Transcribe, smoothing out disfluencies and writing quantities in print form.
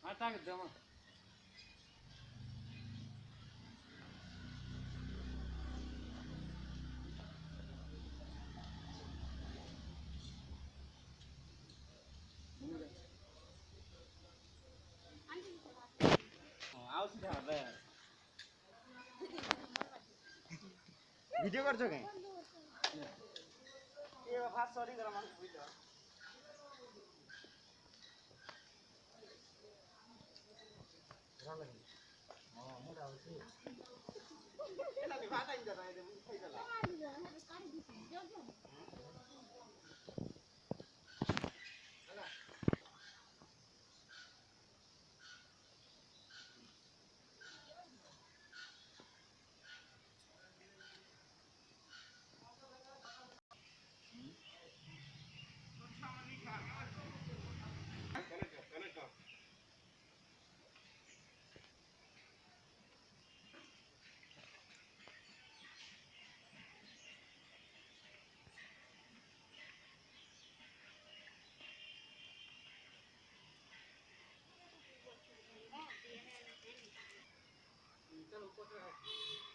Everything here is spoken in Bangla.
Ataque dama. ভিডিও করছো কেন এ ফার্স্ট সরি করা মানুষ বুঝলো এলা দি ভাত আইন্দা না এ খাই গেল चलो ऊपर